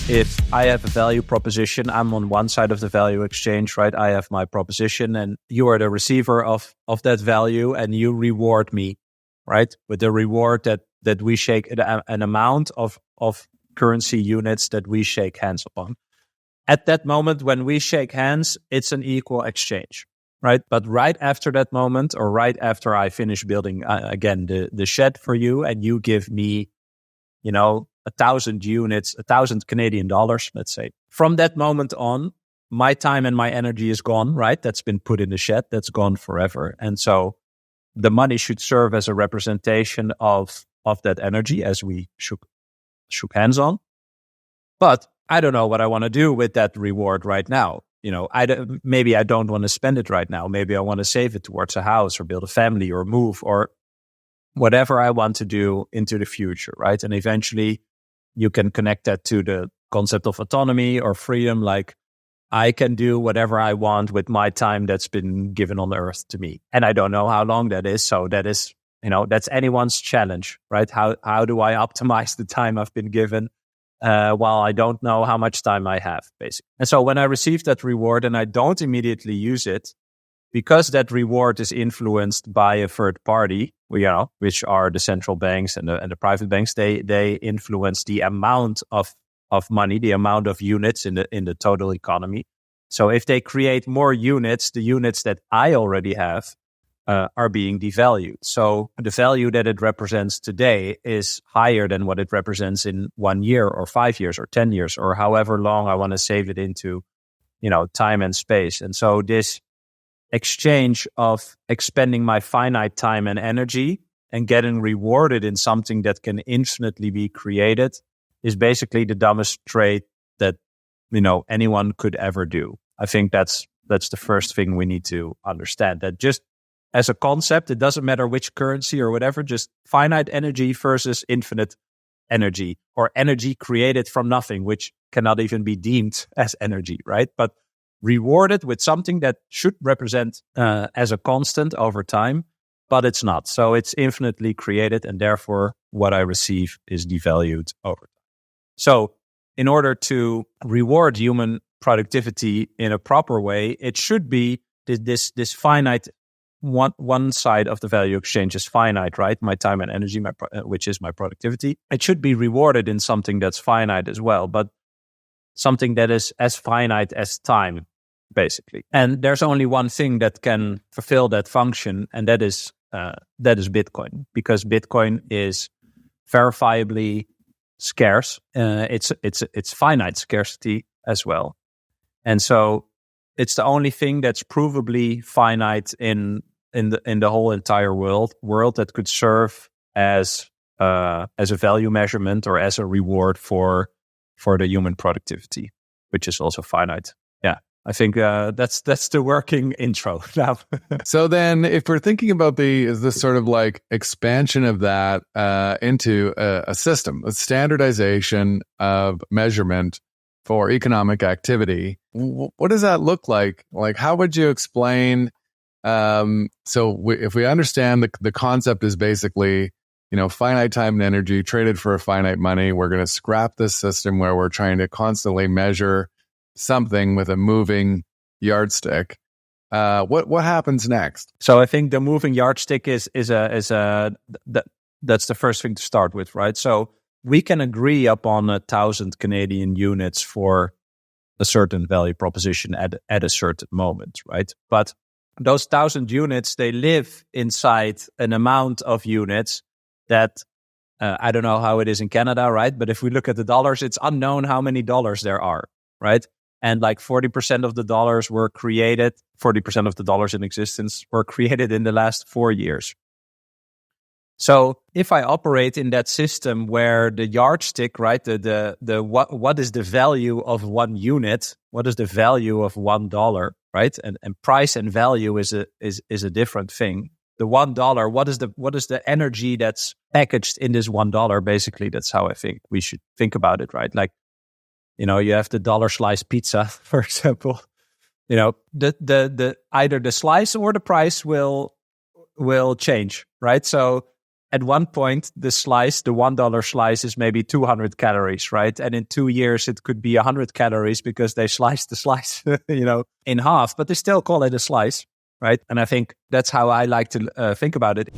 If I have a value proposition, I'm on one side of the value exchange, right? I have my proposition and you are the receiver of that value and you reward me, right? With the reward that we shake an amount of currency units that we shake hands upon. At that moment, when we shake hands, it's an equal exchange, right? But right after that moment, or right after I finish building, again, the shed for you, and you give me, 1,000 units, 1,000 Canadian dollars, let's say. From that moment on, my time and my energy is gone, right? That's been put in the shed. That's gone forever. And so the money should serve as a representation of that energy as we shook hands on. But I don't know what I want to do with that reward right now. Maybe I don't want to spend it right now. Maybe I want to save it towards a house or build a family or move or whatever I want to do into the future, right? And eventually you can connect that to the concept of autonomy or freedom. Like, I can do whatever I want with my time that's been given on earth to me. And I don't know how long that is. So that is, that's anyone's challenge, right? How do I optimize the time I've been given while I don't know how much time I have, basically. And so when I receive that reward and I don't immediately use it, because that reward is influenced by a third party, which are the central banks and the private banks, they influence the amount of money, the amount of units in the total economy. So if they create more units, the units that I already have are being devalued. So the value that it represents today is higher than what it represents in 1 year or 5 years or 10 years or however long I want to save it into, time and space. And so this exchange of expending my finite time and energy and getting rewarded in something that can infinitely be created is basically the dumbest trade that, anyone could ever do. I think that's the first thing we need to understand, that just as a concept, it doesn't matter which currency or whatever, just finite energy versus infinite energy, or energy created from nothing, which cannot even be deemed as energy, right? But rewarded with something that should represent as a constant over time, but it's not. So it's infinitely created, and therefore what I receive is devalued over time. So in order to reward human productivity in a proper way, it should be this finite. One side of the value exchange is finite, right? My time and energy, which is my productivity. It should be rewarded in something that's finite as well, but something that is as finite as time, basically. And there's only one thing that can fulfill that function, and that is Bitcoin, because Bitcoin is verifiably scarce. It's finite scarcity as well, and so it's the only thing that's provably finite in the whole entire world that could serve as a value measurement or as a reward for the human productivity, which is also finite. Yeah, I think that's the working intro now. So then, if we're thinking about this sort of like expansion of that into a system, a standardization of measurement for economic activity, what does that look like? Like, how would you explain? If we understand the concept is basically, finite time and energy traded for a finite money, we're going to scrap this system where we're trying to constantly measure something with a moving yardstick. What happens next? So I think the moving yardstick is that's the first thing to start with, right? So we can agree upon 1,000 Canadian units for a certain value proposition at a certain moment, right? But those 1,000 units, they live inside an amount of units that I don't know how it is in Canada, right? But if we look at the dollars, it's unknown how many dollars there are, right? And like 40% of the dollars were created, 40% of the dollars in existence were created in the last 4 years. So if I operate in that system where the yardstick, right, what is the value of 1 unit? What is the value of $1, right? And price and value is a different thing. The $1, what is the energy that's packaged in this $1? Basically, that's how I think we should think about it, right? Like, you have the dollar slice pizza, for example. The either the slice or the price will change, right? So at one point, the $1 slice is maybe 200 calories, right? And in 2 years, it could be 100 calories because they sliced the slice, in half, but they still call it a slice, right? And I think that's how I like to think about it.